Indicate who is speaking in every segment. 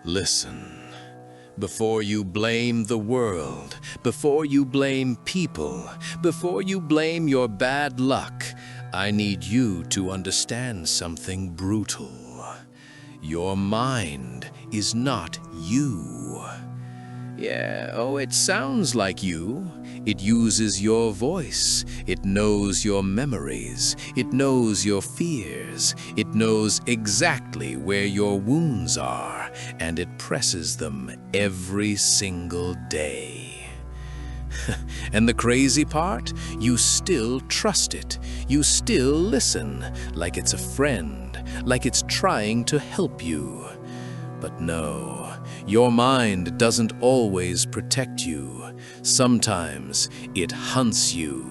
Speaker 1: Listen. Before you blame the world, before you blame people, before you blame your bad luck, I need you to understand something brutal. Your mind is not you. Yeah, oh, it sounds like you. It uses your voice. It knows your memories. It knows your fears. It knows exactly where your wounds are, and it presses them every single day. And the crazy part? You still trust it. You still listen, like it's a friend, like it's trying to help you. But no, your mind doesn't always protect you. Sometimes it hunts you.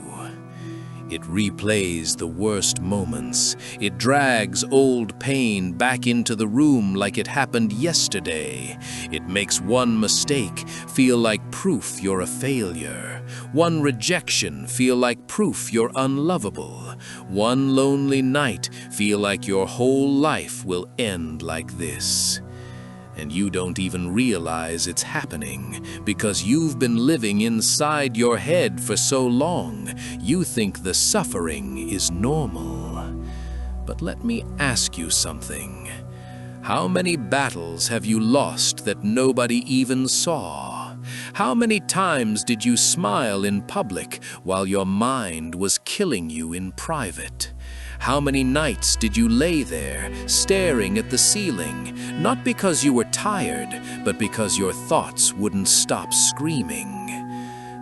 Speaker 1: It replays the worst moments. It drags old pain back into the room like it happened yesterday. It makes one mistake feel like proof you're a failure. One rejection feel like proof you're unlovable. One lonely night feel like your whole life will end like this. And you don't even realize it's happening because you've been living inside your head for so long. You think the suffering is normal. But let me ask you something. How many battles have you lost that nobody even saw? How many times did you smile in public while your mind was killing you in private? How many nights did you lay there, staring at the ceiling, not because you were tired, but because your thoughts wouldn't stop screaming?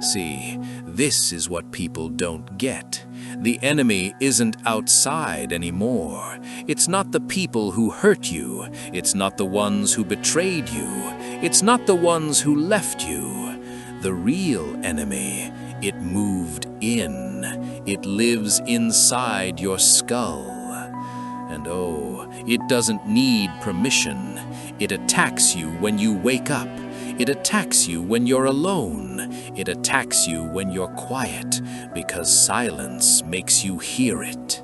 Speaker 1: See, this is what people don't get. The enemy isn't outside anymore. It's not the people who hurt you. It's not the ones who betrayed you. It's not the ones who left you. The real enemy, it moved in. It lives inside your skull. And oh, it doesn't need permission. It attacks you when you wake up. It attacks you when you're alone. It attacks you when you're quiet, because silence makes you hear it.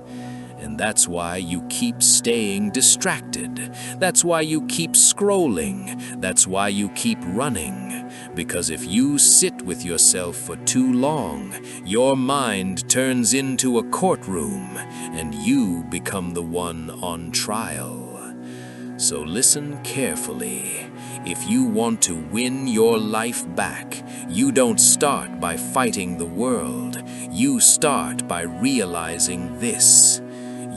Speaker 1: And that's why you keep staying distracted. That's why you keep scrolling. That's why you keep running. Because if you sit with yourself for too long, your mind turns into a courtroom and you become the one on trial. So listen carefully. If you want to win your life back, you don't start by fighting the world. You start by realizing this.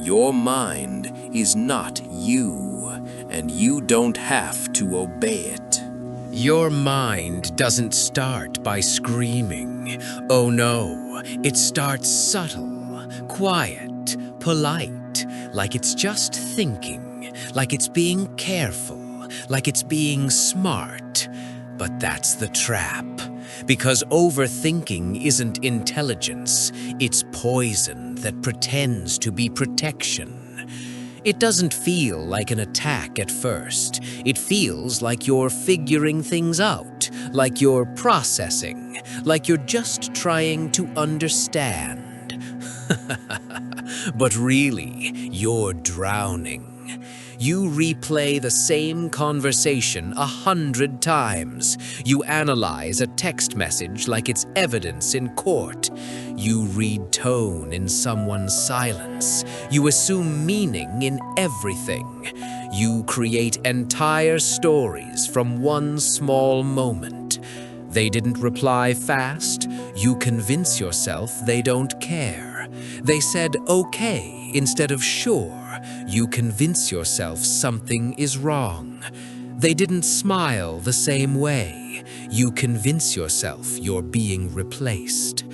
Speaker 1: Your mind is not you, and you don't have to obey it.
Speaker 2: Your mind doesn't start by screaming. Oh no, it starts subtle, quiet, polite, like it's just thinking, like it's being careful, like it's being smart. But that's the trap, because overthinking isn't intelligence, it's poison that pretends to be protection. It doesn't feel like an attack at first. It feels like you're figuring things out, like you're processing, like you're just trying to understand. But really, you're drowning. You replay the same conversation 100 times. You analyze a text message like it's evidence in court. You read tone in someone's silence. You assume meaning in everything. You create entire stories from one small moment. They didn't reply fast. You convince yourself they don't care. They said okay instead of sure. You convince yourself something is wrong. They didn't smile the same way. You convince yourself you're being replaced.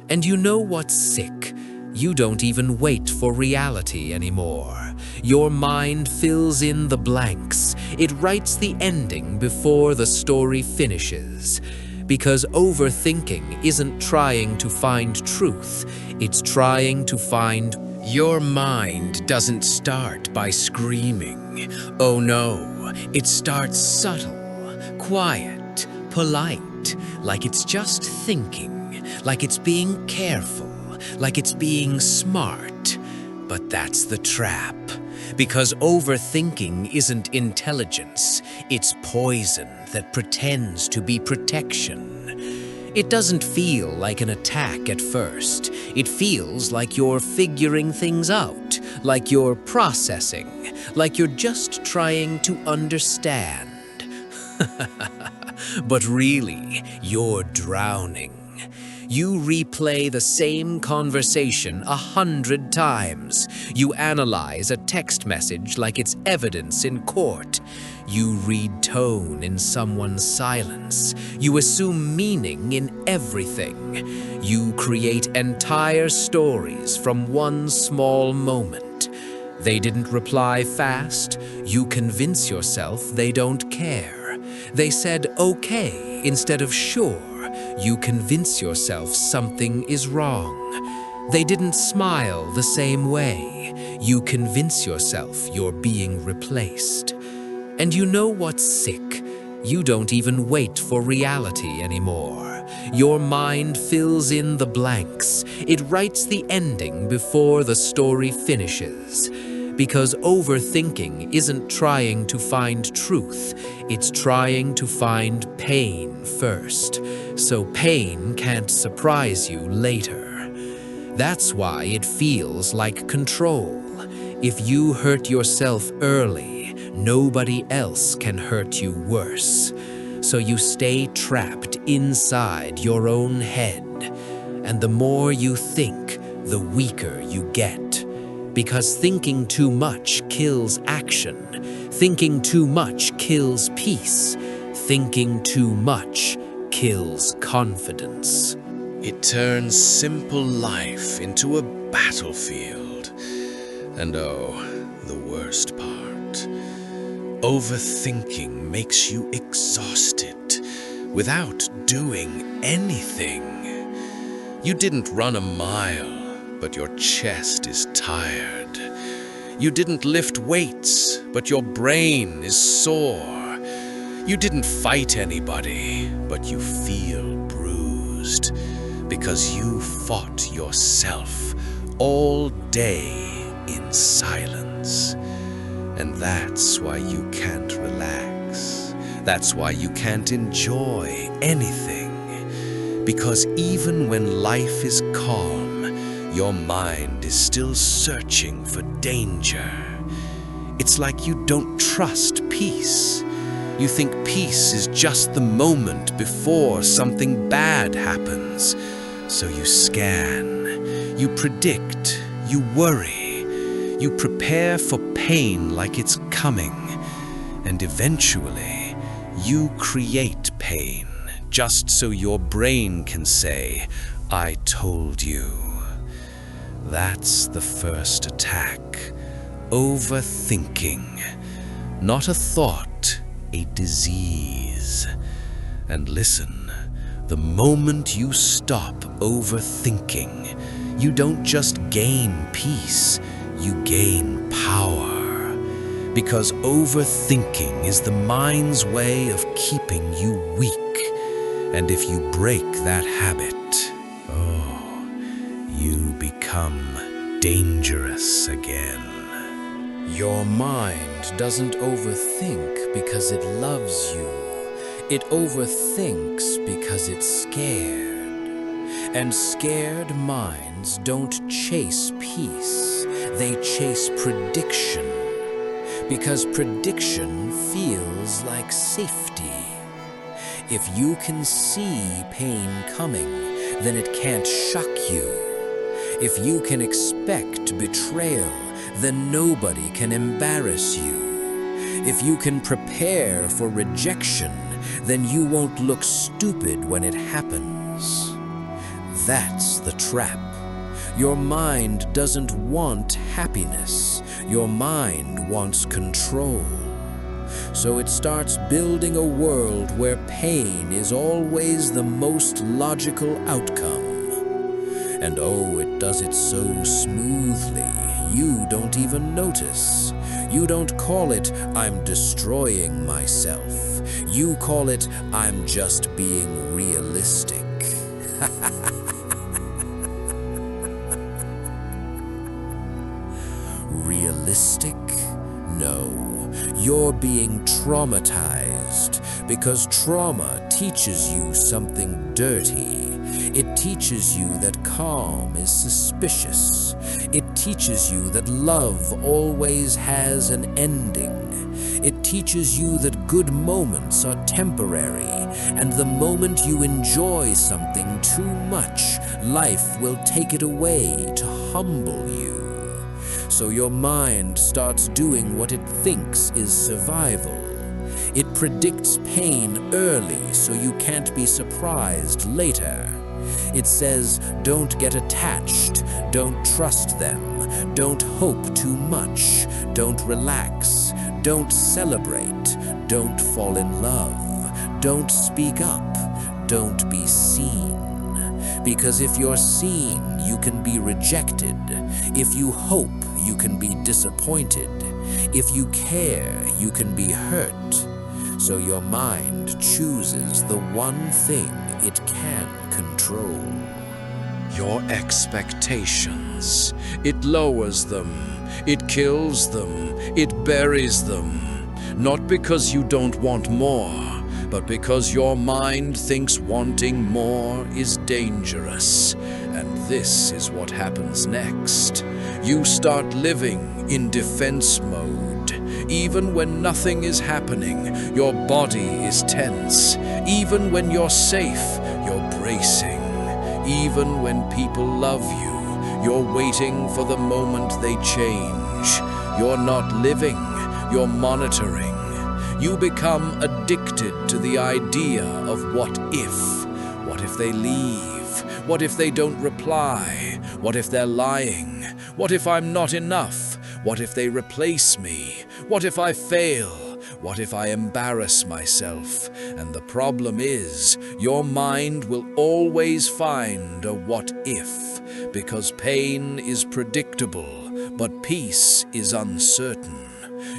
Speaker 2: And you know what's sick? You don't even wait for reality anymore. Your mind fills in the blanks. It writes the ending before the story finishes. Because overthinking isn't trying to find truth, it's trying to find. Your mind doesn't start by screaming. Oh no, it starts subtle, quiet, polite, like it's just thinking, like it's being careful, like it's being smart. But that's the trap. Because overthinking isn't intelligence, it's poison that pretends to be protection. It doesn't feel like an attack at first. It feels like you're figuring things out, like you're processing, like you're just trying to understand. But really, you're drowning. You replay the same conversation 100 times. You analyze a text message like it's evidence in court. You read tone in someone's silence. You assume meaning in everything. You create entire stories from one small moment. They didn't reply fast. You convince yourself they don't care. They said okay instead of sure. You convince yourself something is wrong. They didn't smile the same way. You convince yourself you're being replaced. And you know what's sick? You don't even wait for reality anymore. Your mind fills in the blanks. It writes the ending before the story finishes. Because overthinking isn't trying to find truth, it's trying to find pain first, so pain can't surprise you later. That's why it feels like control. If you hurt yourself early, nobody else can hurt you worse. So you stay trapped inside your own head. And the more you think, the weaker you get. Because thinking too much kills action. Thinking too much kills peace. Thinking too much kills confidence.
Speaker 1: It turns simple life into a battlefield. And oh, the worst part. Overthinking makes you exhausted without doing anything. You didn't run a mile, but your chest is tired. You didn't lift weights, but your brain is sore. You didn't fight anybody, but you feel bruised because you fought yourself all day in silence. And that's why you can't relax. That's why you can't enjoy anything. Because even when life is calm, your mind is still searching for danger. It's like you don't trust peace. You think peace is just the moment before something bad happens. So you scan, you predict, you worry, you prepare for pain like it's coming. And eventually, you create pain just so your brain can say, "I told you." That's the first attack. Overthinking. Not a thought, a disease. And listen, the moment you stop overthinking, you don't just gain peace, you gain power. Because overthinking is the mind's way of keeping you weak. And if you break that habit, you become dangerous again.
Speaker 2: Your mind doesn't overthink because it loves you. It overthinks because it's scared. And scared minds don't chase peace. They chase prediction. Because prediction feels like safety. If you can see pain coming, then it can't shock you. If you can expect betrayal, then nobody can embarrass you. If you can prepare for rejection, then you won't look stupid when it happens. That's the trap. Your mind doesn't want happiness. Your mind wants control. So it starts building a world where pain is always the most logical outcome. And oh, it does it so smoothly, you don't even notice. You don't call it, "I'm destroying myself." You call it, "I'm just being realistic." Realistic? No, you're being traumatized because trauma teaches you something dirty. It teaches you that calm is suspicious. It teaches you that love always has an ending. It teaches you that good moments are temporary, and the moment you enjoy something too much, life will take it away to humble you. So your mind starts doing what it thinks is survival. It predicts pain early so you can't be surprised later. It says, don't get attached, don't trust them, don't hope too much, don't relax, don't celebrate, don't fall in love, don't speak up, don't be seen. Because if you're seen, you can be rejected. If you hope, you can be disappointed. If you care, you can be hurt. So your mind chooses the one thing it can control.
Speaker 1: Your expectations. It lowers them. It kills them. It buries them. Not because you don't want more, but because your mind thinks wanting more is dangerous. And this is what happens next. You start living in defense mode. Even when nothing is happening, your body is tense. Even when you're safe, you're bracing. Even when people love you, you're waiting for the moment they change. You're not living, you're monitoring. You become addicted to the idea of what if. What if they leave? What if they don't reply? What if they're lying? What if I'm not enough? What if they replace me? What if I fail? What if I embarrass myself? And the problem is, your mind will always find a what if, because pain is predictable, but peace is uncertain.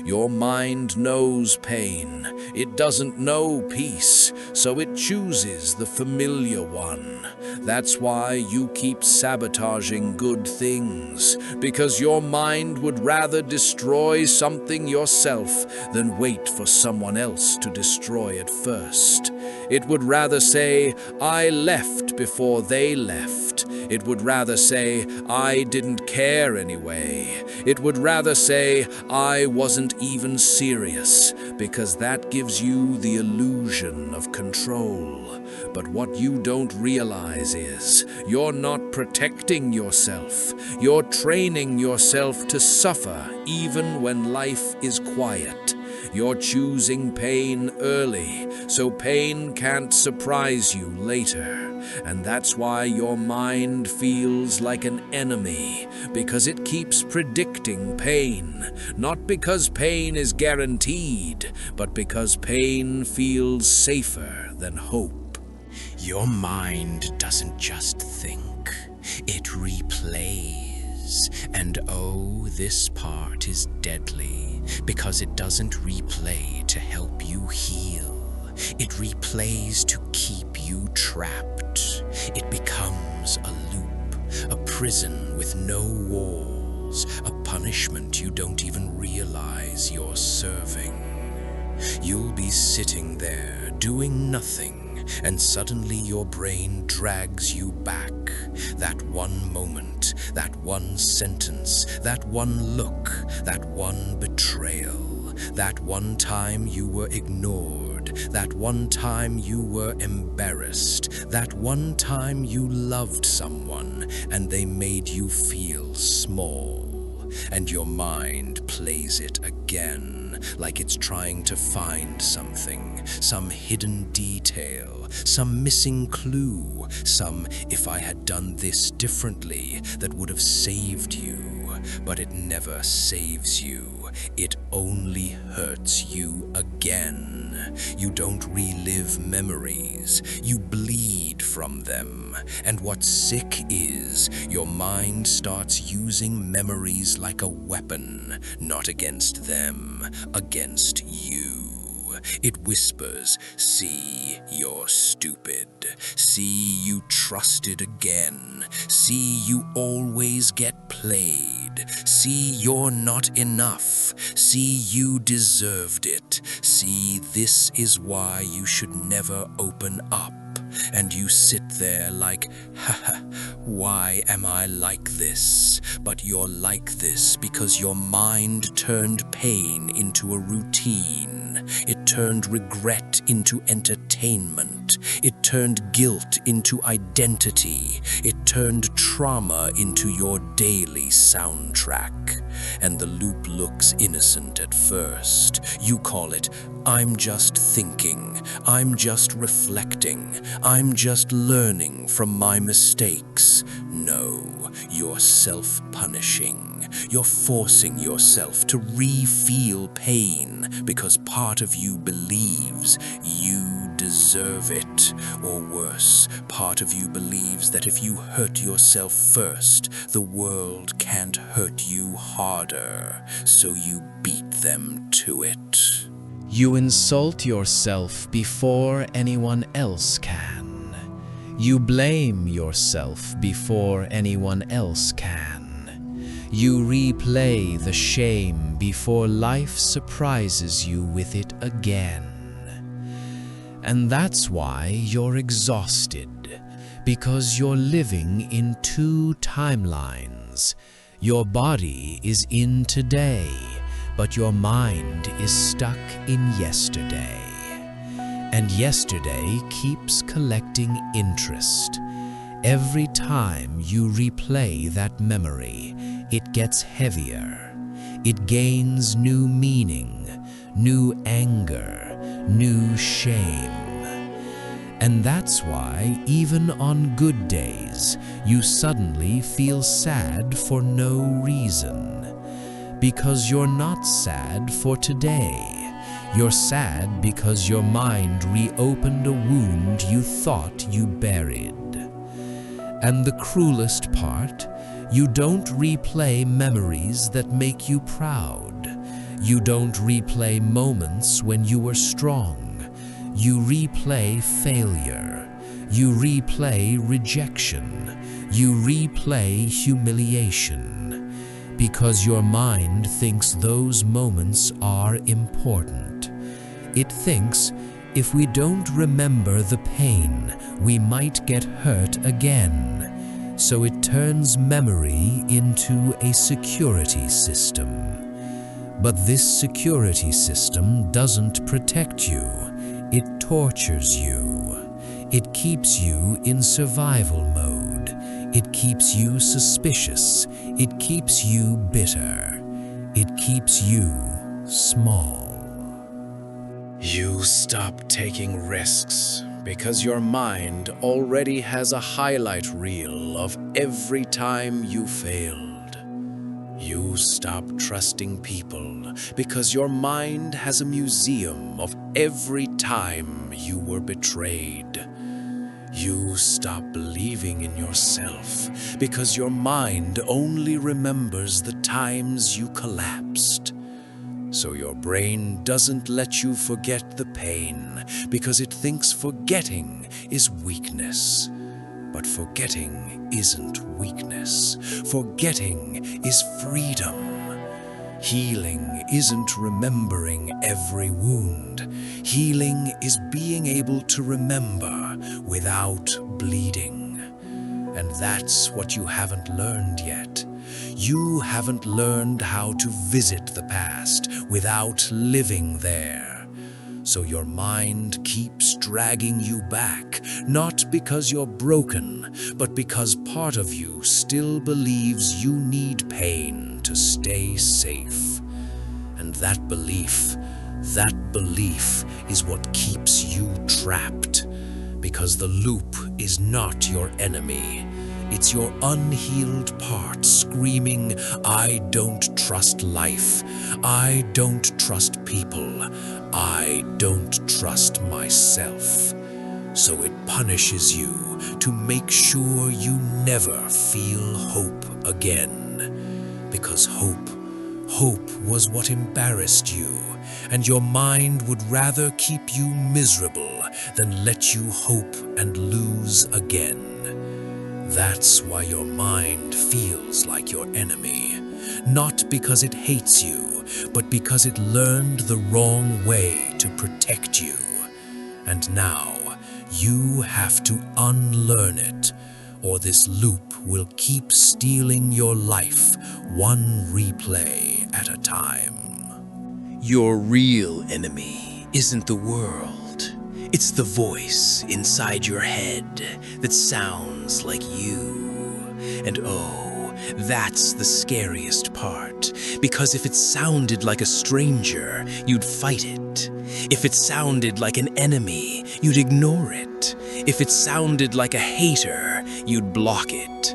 Speaker 1: Your mind knows pain. It doesn't know peace, so it chooses the familiar one. That's why you keep sabotaging good things, because your mind would rather destroy something yourself than wait for someone else to destroy it first. It would rather say, I left before they left. It would rather say, I didn't care anyway. It would rather say, I wasn't even serious, because that gives you the illusion of control. But what you don't realize is, you're not protecting yourself. You're training yourself to suffer even when life is quiet. You're choosing pain early, so pain can't surprise you later. And that's why your mind feels like an enemy, because it keeps predicting pain. Not because pain is guaranteed, but because pain feels safer than hope.
Speaker 2: Your mind doesn't just think, it replays. And oh, this part is deadly, because it doesn't replay to help you heal. It replays to keep you trapped. It becomes a loop, a prison with no walls, a punishment you don't even realize you're serving. You'll be sitting there doing nothing, and suddenly your brain drags you back. That one moment, that one sentence, that one look, that one betrayal, that one time you were ignored, that one time you were embarrassed, that one time you loved someone and they made you feel small. And your mind plays it again, like it's trying to find something, some hidden detail, some missing clue, some if I had done this differently that would have saved you. But it never saves you. It only hurts you again. You don't relive memories. You bleed from them. And what's sick is, your mind starts using memories like a weapon, not against them, against you. It whispers, "See, you're stupid. See, you trusted again. See, you always get played. See, you're not enough. See, you deserved it. See, this is why you should never open up." And you sit there like, "Haha, why am I like this?" But you're like this because your mind turned pain into a routine. It turned regret into entertainment. It turned guilt into identity. It turned trauma into your daily soundtrack. And the loop looks innocent at first. You call it, "I'm just thinking. I'm just reflecting. I'm just learning from my mistakes." No, you're self-punishing. You're forcing yourself to re-feel pain because part of you believes you deserve it. Or worse, part of you believes that if you hurt yourself first, the world can't hurt you harder, so you beat them to it.
Speaker 1: You insult yourself before anyone else can. You blame yourself before anyone else can. You replay the shame before life surprises you with it again. And that's why you're exhausted, because you're living in two timelines. Your body is in today, but your mind is stuck in yesterday. And yesterday keeps collecting interest. Every time you replay that memory, it gets heavier. It gains new meaning, new anger, new shame. And that's why, even on good days, you suddenly feel sad for no reason. Because you're not sad for today. You're sad because your mind reopened a wound you thought you buried. And the cruelest part, you don't replay memories that make you proud. You don't replay moments when you were strong. You replay failure. You replay rejection. You replay humiliation. Because your mind thinks those moments are important. It thinks if we don't remember the pain, we might get hurt again. So it turns memory into a security system. But this security system doesn't protect you. It tortures you. It keeps you in survival mode. It keeps you suspicious. It keeps you bitter. It keeps you small. You stop taking risks because your mind already has a highlight reel of every time you failed. You stop trusting people because your mind has a museum of every time you were betrayed. You stop believing in yourself because your mind only remembers the times you collapsed. So your brain doesn't let you forget the pain because it thinks forgetting is weakness. But forgetting isn't weakness. Forgetting is freedom. Healing isn't remembering every wound. Healing is being able to remember without bleeding. And that's what you haven't learned yet. You haven't learned how to visit the past without living there. So your mind keeps dragging you back, not because you're broken, but because part of you still believes you need pain to stay safe. And that belief is what keeps you trapped. Because the loop is not your enemy. It's your unhealed part screaming, "I don't trust life. I don't trust people. I don't trust myself." So it punishes you to make sure you never feel hope again. Because hope
Speaker 2: Hope was what embarrassed you, and your mind would rather keep you miserable than let you hope and lose again. That's why your mind feels like your enemy, not because it hates you, but because it learned the wrong way to protect you. And now, you have to unlearn it, or this loop will keep stealing your life, one replay at a time.
Speaker 1: Your real enemy isn't the world. It's the voice inside your head that sounds like you. And oh, that's the scariest part, because if it sounded like a stranger, you'd fight it. If it sounded like an enemy, you'd ignore it. If it sounded like a hater, you'd block it.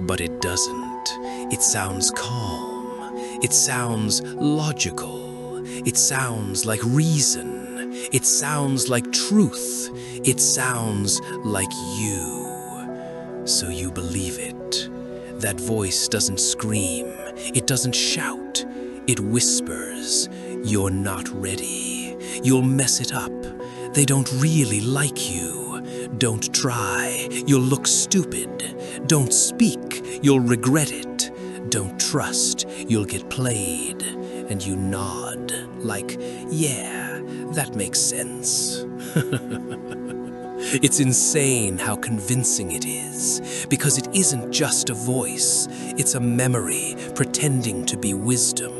Speaker 1: But it doesn't. It sounds calm. It sounds logical. It sounds like reason. It sounds like truth. It sounds like you. So you believe it. That voice doesn't scream. It doesn't shout. It whispers, "You're not ready. You'll mess it up. They don't really like you. Don't try. You'll look stupid. Don't speak. You'll regret it. Don't trust. You'll get played." And you nod, like, "Yeah, that makes sense." It's insane how convincing it is, because it isn't just a voice. It's a memory pretending to be wisdom.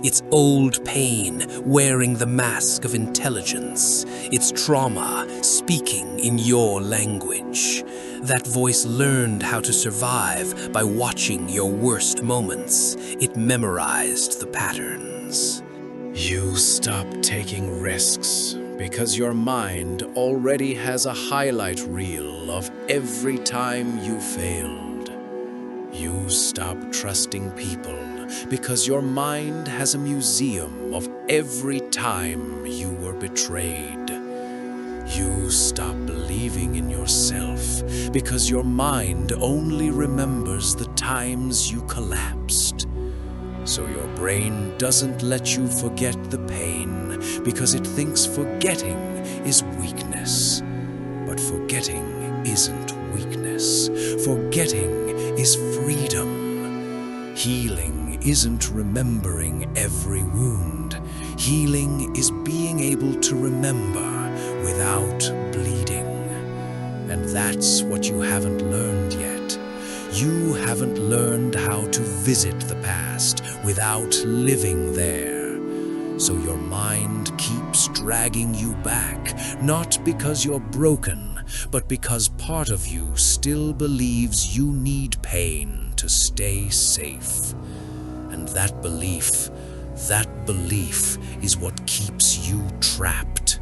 Speaker 1: It's old pain wearing the mask of intelligence. It's trauma speaking in your language. That voice learned how to survive by watching your worst moments. It memorized the patterns.
Speaker 2: You stop taking risks because your mind already has a highlight reel of every time you failed. You stop trusting people because your mind has a museum of every time you were betrayed. You stop believing in yourself because your mind only remembers the times you collapsed. So your brain doesn't let you forget the pain because it thinks forgetting is weakness. But forgetting isn't weakness. Forgetting is freedom. Healing isn't remembering every wound. Healing is being able to remember without bleeding. And that's what you haven't learned yet. You haven't learned how to visit the past without living there. So your mind keeps dragging you back, not because you're broken, but because part of you still believes you need pain to stay safe. And that belief is what keeps you trapped.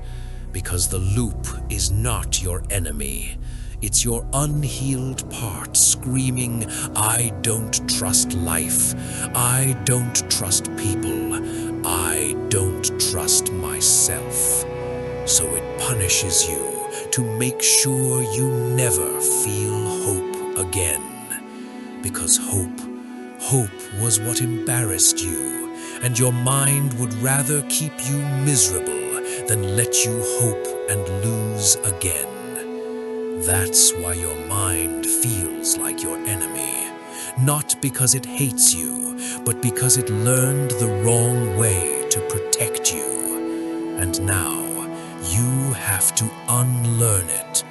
Speaker 2: Because the loop is not your enemy. It's your unhealed part screaming, "I don't trust life. I don't trust people. I don't trust myself." So it punishes you to make sure you never feel hope again. Because hope was what embarrassed you, and your mind would rather keep you miserable than let you hope and lose again. That's why your mind feels like your enemy, not because it hates you, but because it learned the wrong way to protect you. And now, you have to unlearn it,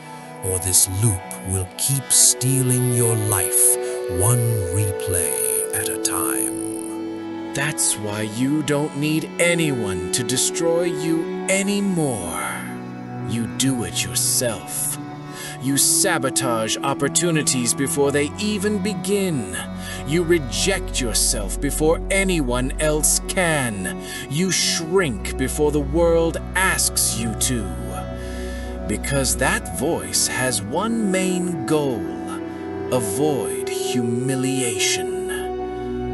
Speaker 2: or this loop will keep stealing your life, one replay at a time.
Speaker 1: That's why you don't need anyone to destroy you anymore. You do it yourself. You sabotage opportunities before they even begin. You reject yourself before anyone else can. You shrink before the world asks you to. Because that voice has one main goal: avoid humiliation.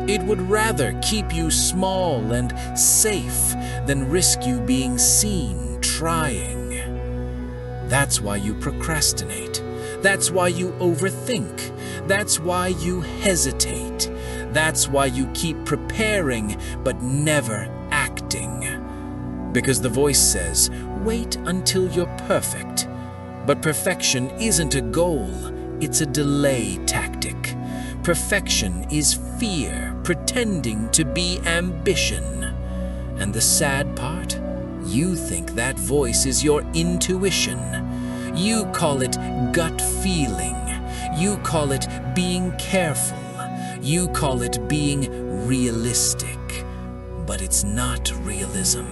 Speaker 1: It would rather keep you small and safe than risk you being seen trying. That's why you procrastinate. That's why you overthink. That's why you hesitate.
Speaker 2: That's why you keep preparing but never acting. Because the voice says, wait until you're perfect. But perfection isn't a goal, it's a delay tactic. Perfection is fear pretending to be ambition. And the sad part? You think that voice is your intuition. You call it gut feeling. You call it being careful. You call it being realistic. But it's not realism.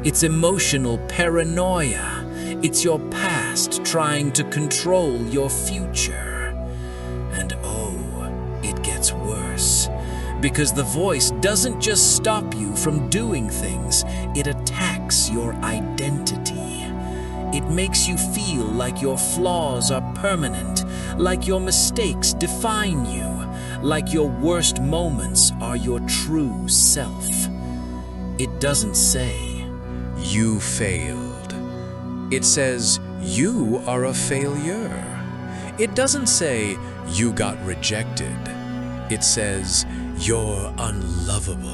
Speaker 2: It's emotional paranoia. It's your past trying to control your future. And oh, it gets worse. Because the voice doesn't just stop you from doing things, it attacks your identity. It makes you feel like your flaws are permanent, like your mistakes define you, like your worst moments are your true self. It doesn't say,
Speaker 1: You failed. It says, you are a failure. It doesn't say, you got rejected. It says, you're unlovable.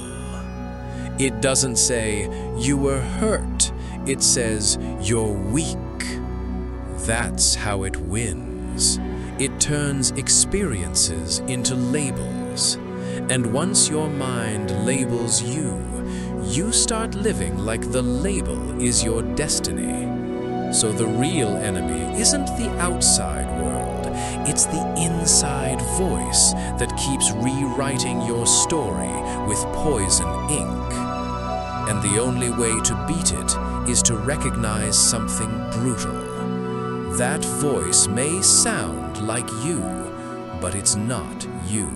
Speaker 1: It doesn't say, you were hurt. It says, you're weak. That's how it wins. It turns experiences into labels. And once your mind labels you, you start living like the label is your destiny. So the real enemy isn't the outside world, it's the inside voice that keeps rewriting your story with poison ink. And the only way to beat it is to recognize something brutal. That voice may sound like you, but it's not you.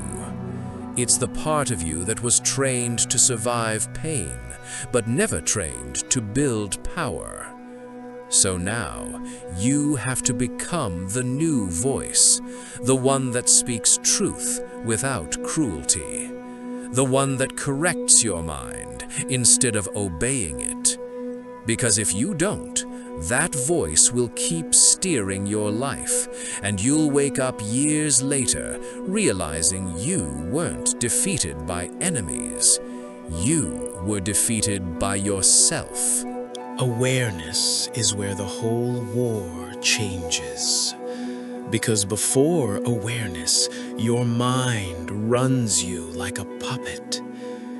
Speaker 1: It's the part of you that was trained to survive pain, but never trained to build power. So now, you have to become the new voice, the one that speaks truth without cruelty, the one that corrects your mind instead of obeying it. Because if you don't, that voice will keep steering your life, and you'll wake up years later realizing you weren't defeated by enemies. You were defeated by yourself.
Speaker 3: Awareness is where the whole war changes. Because before awareness, your mind runs you like a puppet.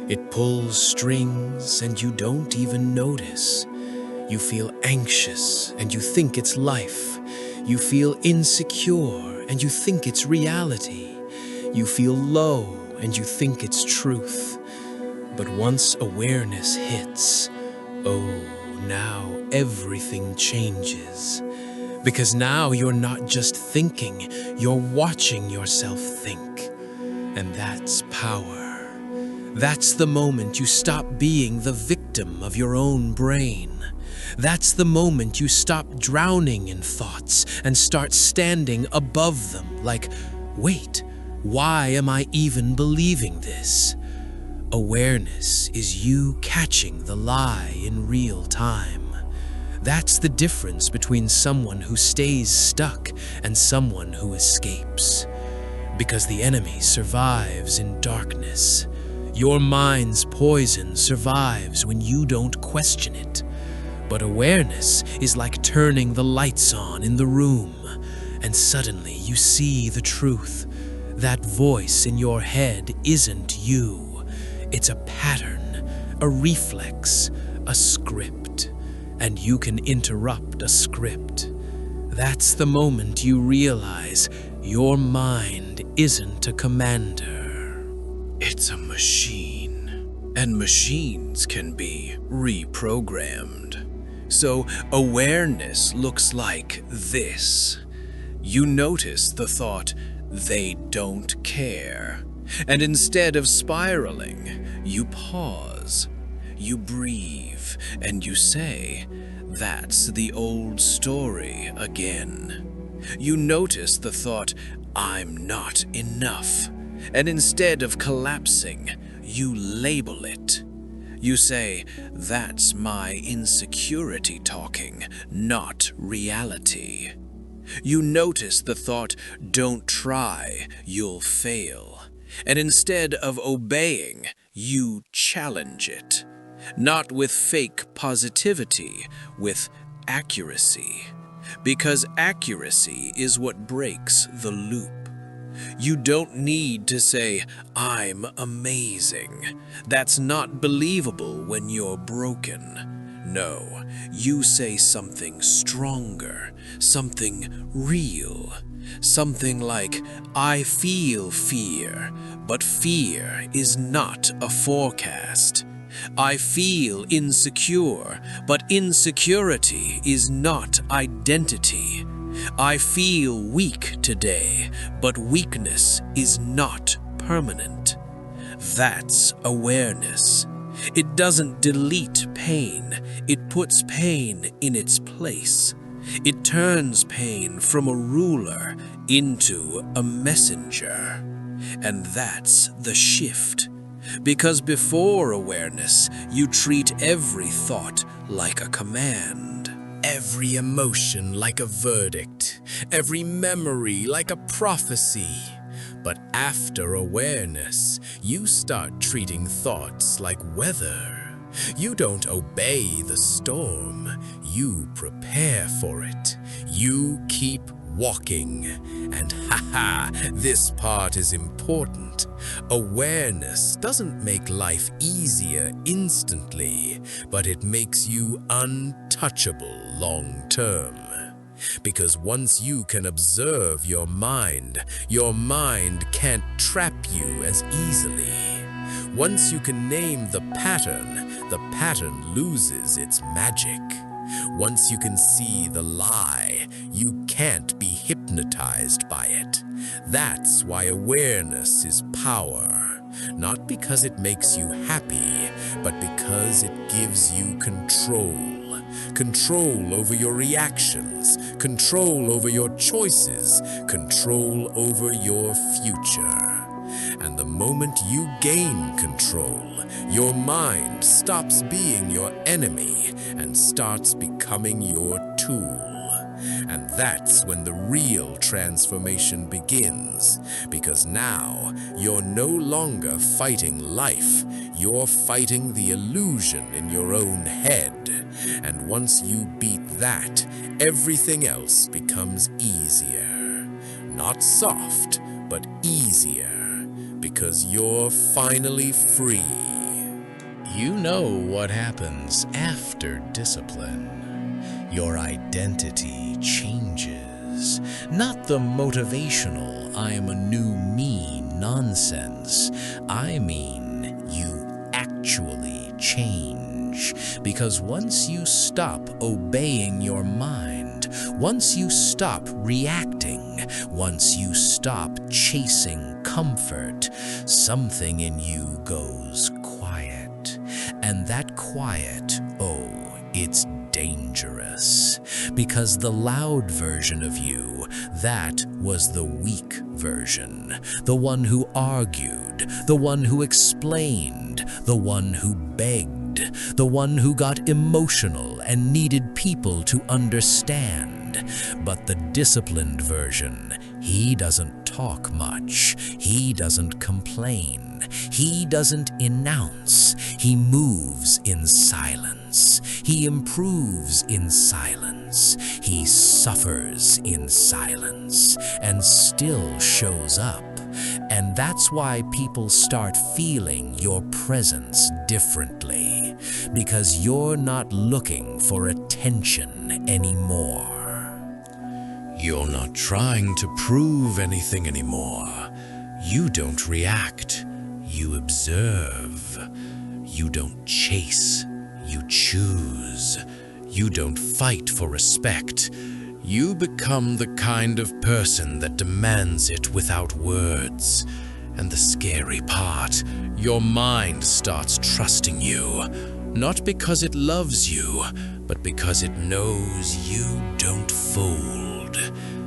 Speaker 3: It pulls strings and you don't even notice. You feel anxious and you think it's life. You feel insecure and you think it's reality. You feel low and you think it's truth. But once awareness hits, oh, now everything changes. Because now you're not just thinking, you're watching yourself think. And that's power. That's the moment you stop being the victim of your own brain. That's the moment you stop drowning in thoughts and start standing above them like, wait, why am I even believing this? Awareness is you catching the lie in real time. That's the difference between someone who stays stuck and someone who escapes. Because the enemy survives in darkness. Your mind's poison survives when you don't question it. But awareness is like turning the lights on in the room, and suddenly you see the truth. That voice in your head isn't you. It's a pattern, a reflex, a script. And you can interrupt a script. That's the moment you realize your mind isn't a commander.
Speaker 1: It's a machine, and machines can be reprogrammed. So awareness looks like this. You notice the thought, they don't care. And instead of spiraling, you pause, you breathe, and you say, that's the old story again. You notice the thought, I'm not enough. And instead of collapsing, you label it. You say, that's my insecurity talking, not reality. You notice the thought, don't try, you'll fail.
Speaker 3: And instead of obeying, you challenge it. Not with fake positivity, with accuracy. Because accuracy is what breaks the loop. You don't need to say, "I'm amazing." That's not believable when you're broken. No, you say something stronger, something real. Something like, "I feel fear, but fear is not a forecast. I feel insecure, but insecurity is not identity. I feel weak today, but weakness is not permanent." That's awareness. It doesn't delete pain, it puts pain in its place. It turns pain from a ruler into a messenger. And that's the shift. Because before awareness, you treat every thought like a command.
Speaker 2: Every emotion like a verdict, every memory like a prophecy. But after awareness, you start treating thoughts like weather. You don't obey the storm, you prepare for it. You keep walking. And haha, this part is important. Awareness doesn't make life easier instantly, but it makes you untouchable long term. Because once you can observe your mind can't trap you as easily. Once you can name the pattern loses its magic. Once you can see the lie, you can't be hypnotized by it. That's why awareness is power. Not because it makes you happy, but because it gives you control. Control over your reactions, control over your choices, control over your future. And the moment you gain control, your mind stops being your enemy and starts becoming your tool. And that's when the real transformation begins, because now you're no longer fighting life, you're fighting the illusion in your own head. And once you beat that, everything else becomes easier. Not soft, but easier, because you're finally free.
Speaker 1: You know what happens after discipline. Your identity changes. Not the motivational "I am a new me" nonsense. I mean, you actually change. Because once you stop obeying your mind, once you stop reacting, once you stop chasing comfort, something in you goes quiet. And that quiet, oh, it's dangerous. Because the loud version of you, that was the weak version. The one who argued, the one who explained, the one who begged, the one who got emotional and needed people to understand. But the disciplined version, he doesn't talk much. He doesn't complain. He doesn't announce. He moves in silence. He improves in silence. He suffers in silence and still shows up. And that's why people start feeling your presence differently, because you're not looking for attention anymore. You're not trying to prove anything anymore. You don't react. You observe. You don't chase. You choose. You don't fight for respect. You become the kind of person that demands it without words. And the scary part, your mind starts trusting you. Not because it loves you, but because it knows you don't fold.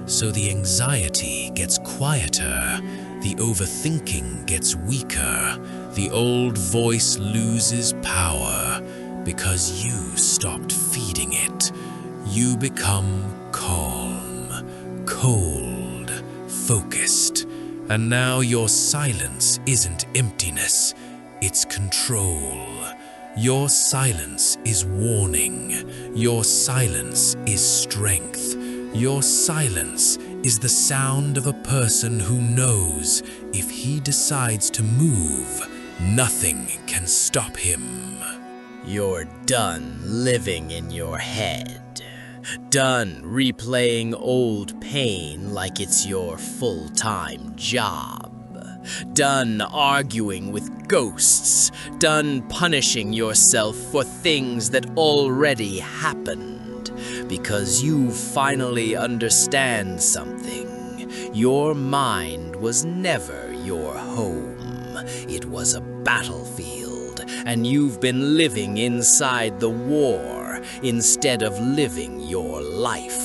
Speaker 1: So the anxiety gets quieter, the overthinking gets weaker, the old voice loses power, because you stopped feeding it. You become calm, cold, focused,
Speaker 2: And now your silence isn't emptiness, it's control. Your silence is warning. Your silence is strength. Your silence is the sound of a person who knows if he decides to move, nothing can stop him.
Speaker 4: You're done living in your head. Done replaying old pain like it's your full-time job. Done arguing with ghosts. Done punishing yourself for things that already happened. Because you finally understand something. Your mind was never your home. It was a battlefield, and you've been living inside the war instead of living your life.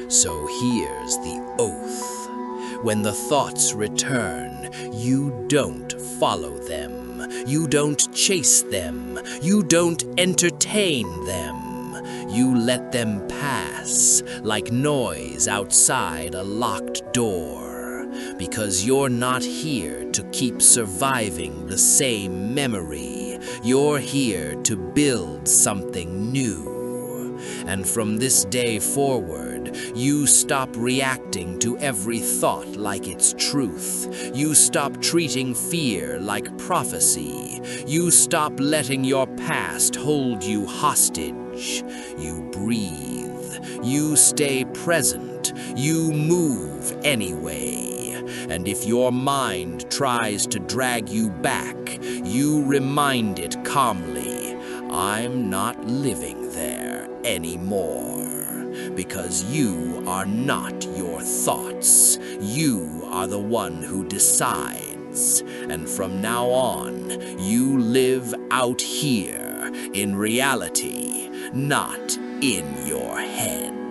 Speaker 4: So here's the oath. When the thoughts return, you don't follow them. You don't chase them. You don't entertain them. You let them pass like noise outside a locked door. Because you're not here to keep surviving the same memory. You're here to build something new. And from this day forward, you stop reacting to every thought like it's truth. You stop treating fear like prophecy. You stop letting your past hold you hostage. You breathe. You stay present. You move anyway. And if your mind tries to drag you back, you remind it calmly, I'm not living there anymore. Because you are not your thoughts. You are the one who decides. And from now on, you live out here, in reality, not in your head.